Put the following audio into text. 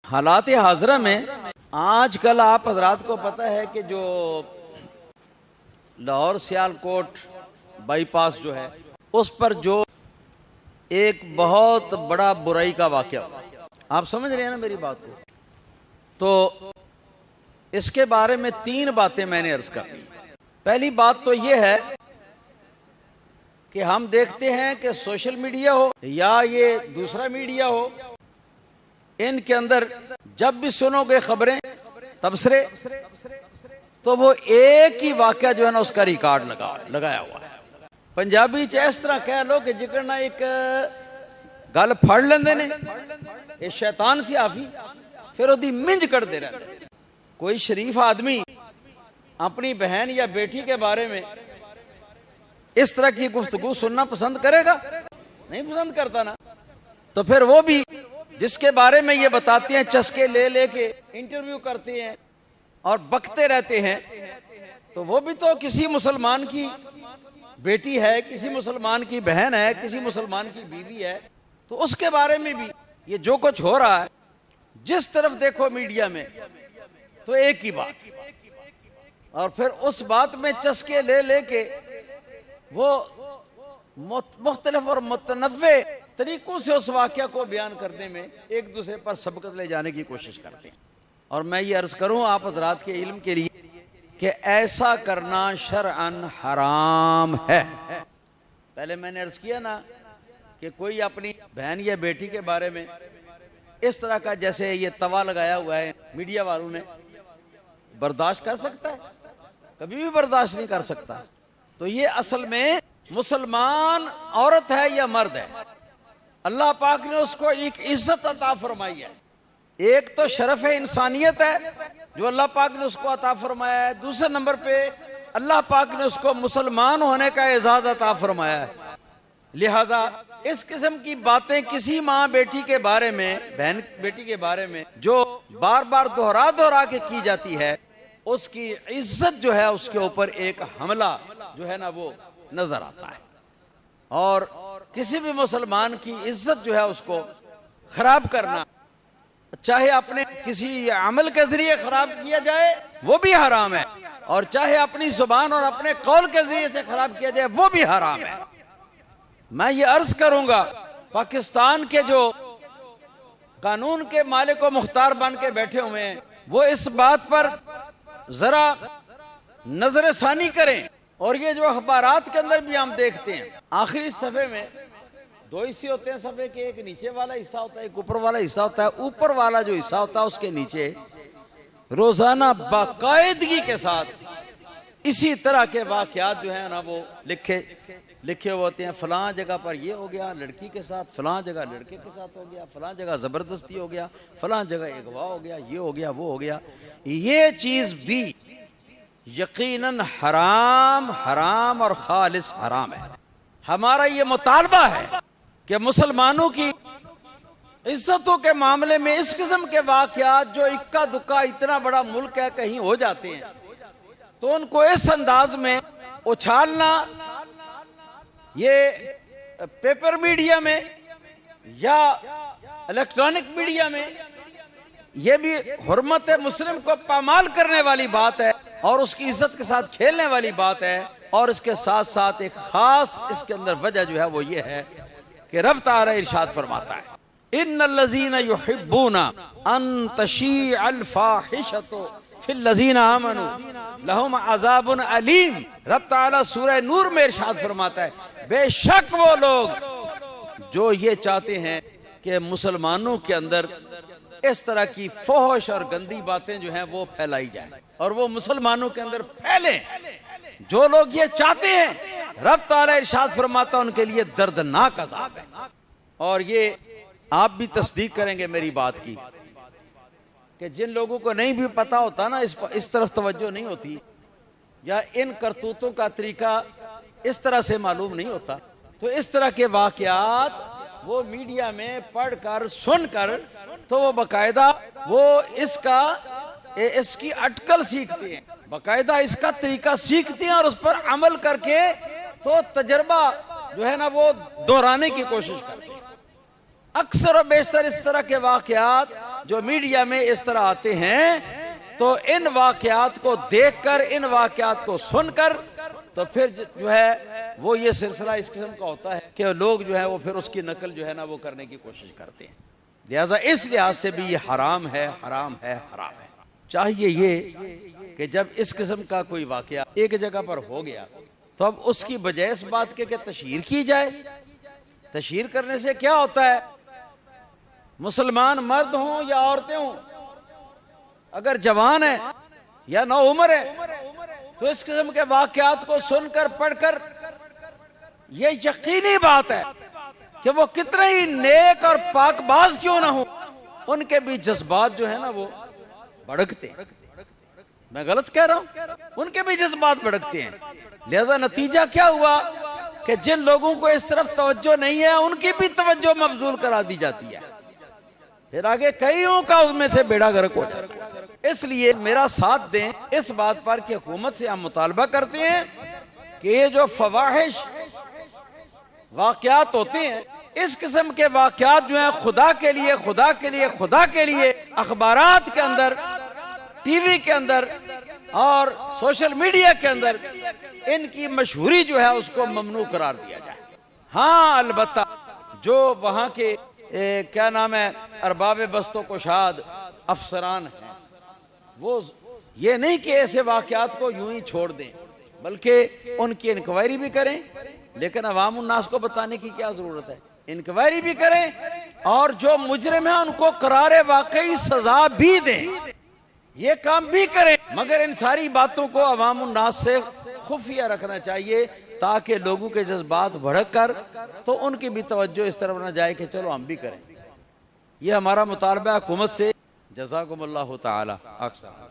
हालात हाजरा में आजकल आप हजरात को पता है कि जो लाहौर सियालकोट बाईपास जो है उस पर जो एक बहुत बड़ा बुराई का वाकया हुआ, आप समझ रहे हैं ना मेरी बात को। तो इसके बारे में 3 बातें मैंने अर्ज कर दी। पहली बात तो यह है कि हम देखते हैं कि सोशल मीडिया हो या ये दूसरा मीडिया हो, इनके अंदर जब भी सुनोगे खबरें तबसरे, तो वो एक ही वाकया जो है ना उसका रिकॉर्ड लगाया हुआ है। पंजाबी च इस तरह कह लो कि जिकरना एक गल फड़ लेंदे ने ये शैतान सियाफी, फिर ओदी मिंज करते रहते। कोई शरीफ आदमी अपनी बहन या बेटी के बारे में इस तरह की गुफ्तगू सुनना पसंद करेगा? नहीं पसंद करता ना। तो फिर वो भी जिसके बारे में ये बताते हैं चस्के ले लेके इंटरव्यू करते हैं और बकते रहते हैं, तो वो भी तो किसी मुसलमान की बेटी है, किसी मुसलमान की बहन है, किसी मुसलमान की बीवी है। तो उसके बारे में भी ये जो कुछ हो रहा है, जिस तरफ देखो मीडिया में, तो एक ही बात, और फिर उस बात में चस्के ले लेके वो मुख्तलिफ और मुतनव्वे तरीकों से उस वाकया को बयान करने में एक दूसरे पर सबकत ले जाने की कोशिश करते हैं। और मैं ये अर्ज करूं आप हजरात के इल्म के लिए कि ऐसा करना शरअन हराम है। पहले मैंने अर्ज किया ना कि कोई अपनी बहन या बेटी के बारे में इस तरह का जैसे ये तवा लगाया हुआ है मीडिया वालों ने, बर्दाश्त कर सकता है? कभी भी बर्दाश्त नहीं कर सकता। तो ये असल में मुसलमान औरत है या मर्द है, अल्लाह पाक ने उसको एक इज्जत अता फरमाई है। एक तो शरफ इंसानियत है जो अल्लाह पाक ने उसको अता फरमाया है, दूसरे नंबर पे अल्लाह पाक ने उसको मुसलमान होने का एजाज अता फरमाया है। लिहाजा इस किस्म की बातें किसी माँ बेटी के बारे में, बहन बेटी के बारे में जो बार बार दोहरा दोहरा के की जाती है, उसकी इज्जत जो है उसके ऊपर एक हमला जो है ना वो नजर आता है। और किसी भी मुसलमान की इज्जत जो है उसको खराब करना, चाहे अपने किसी अमल के जरिए खराब किया जाए वो भी हराम है, और चाहे अपनी जुबान और अपने कौल के जरिए से खराब किया जाए वो भी हराम है। मैं ये अर्ज करूंगा, पाकिस्तान के जो कानून के मालिक व मुख्तार बन के बैठे हुए हैं वो इस बात पर जरा नजर सानी करें। और ये जो अखबारात के अंदर भी हम देखते हैं, आखिरी सफे में 2 हिस्से होते हैं सफे के, एक नीचे वाला हिस्सा होता है, एक ऊपर वाला हिस्सा होता है। ऊपर वाला जो हिस्सा होता है उसके नीचे रोजाना बाकायदगी के साथ इसी तरह के वाकयात जो है ना वो लिखे हुए होते हैं। फलां जगह पर ये हो गया लड़की के साथ, फलां जगह लड़के के साथ हो गया, फलां जगह जबरदस्ती हो गया, फलां जगह अगवा हो गया, ये हो गया वो हो गया। ये चीज भी यकीनन हराम और खालिस हराम है। हमारा ये मुतालबा है कि मुसलमानों की इज्जतों के मामले में इस किस्म के वाकयात जो इक्का दुक्का, इतना बड़ा मुल्क है, कहीं हो जाते हैं, तो उनको इस अंदाज में उछालना, ये पेपर मीडिया में या इलेक्ट्रॉनिक मीडिया में, ये भी हुर्मत मुस्लिम को पामाल करने वाली बात है और उसकी इज्जत के साथ खेलने वाली बात है। और इसके साथ साथ एक खास इसके अंदर वजह जो है वो ये है कि रब ताला इरशाद फरमाता है, इन्नल्लज़ीना युहिब्बूना अन तशीअल फाहिशतु फिल्लज़ीना आमनू लहुम अज़ाबुन अलीम। रब ताला सूरह नूर में इरशाद फरमाता है, बेशक वो लोग जो ये चाहते हैं कि मुसलमानों के अंदर इस तरह की फोहश और गंदी बातें जो हैं वो फैलाई जाए और वो मुसलमानों के अंदर फैले, जो लोग ये चाहते हैं, रब ताला इरशाद फरमाता उनके लिए दर्दनाक अज़ाब है। और ये आप भी तस्दीक करेंगे मेरी बात की कि जिन लोगों को नहीं भी पता होता ना, इस तरफ तवज्जो नहीं होती या इन करतूतों का तरीका इस तरह से मालूम नहीं होता, तो इस तरह के वाकयात वो मीडिया में पढ़कर सुनकर तो वो बाकायदा वो इसकी अटकल सीखते हैं, बाकायदा इसका तरीका सीखते हैं और उस पर अमल करके तो तजर्बा जो है ना वो दोहराने की कोशिश करते हैं। अक्सर और बेशतर इस तरह के वाकयात जो मीडिया में इस तरह आते हैं, तो इन वाकयात को देखकर, इन वाकयात को सुनकर, तो फिर जो है वो ये सिलसिला इस किस्म का होता है कि लोग जो है वो फिर उसकी नकल जो है ना वो करने की कोशिश करते हैं। लिहाजा इस लिहाज से भी ये हराम है, हराम है, हराम है। चाहिए ये कि जब इस किस्म का कोई वाकया एक जगह पर हो गया तो अब उसकी बजाय इस बात के कि तशहीर की जाए। तशहीर करने से क्या होता है? मुसलमान मर्द हों या औरतें हों, अगर जवान है या नौ उम्र है, तो इस किस्म के वाकयात को सुनकर पढ़कर ये यकीनी बात है कि वो कितने ही नेक और पाकबाज क्यों ना हो, उनके भी जज्बात जो है ना वो भड़कते हैं। मैं गलत कह रहा हूं? उनके भी जज्बात भड़कते हैं। लिहाजा नतीजा क्या हुआ कि जिन लोगों को इस तरफ तवज्जो नहीं है, उनकी भी तवज्जो मबजूल करा दी जाती है, फिर आगे कईयों का उसमें से बेड़ा गर्क हो जाता है। इसलिए मेरा साथ दें इस बात पर कि हुकूमत से हम मुतालबा करते हैं कि ये जो फवाहिश वाकयात होते हैं, इस किस्म के वाकयात जो हैं, खुदा के लिए, खुदा के लिए, खुदा के लिए अखबारात के अंदर, टीवी के अंदर और सोशल मीडिया के अंदर इनकी मशहूरी जो है उसको ममनू करार दिया जाए। हाँ, अलबत्ता जो वहां के क्या नाम है, अरबाब बस्तो कुशाद अफसरान हैं, वो ये नहीं कि ऐसे वाकयात को यूं ही छोड़ दें, बल्कि उनकी इंक्वायरी भी करें। लेकिन अवाम उन्नास को बताने की क्या जरूरत है? इंक्वायरी भी करें और जो मुजरिम है उनको करारे वाकई सजा भी दें, ये काम भी करें। मगर इन सारी बातों को अवाम उन्नास से खुफिया रखना चाहिए ताकि लोगों के जज्बात भड़क कर तो उनकी भी तवज्जो इस तरफ ना जाए कि चलो हम भी करें। ये हमारा मुतालबा हुकूमत से। जज़ाकुमुल्लाहु ताला अक्सर।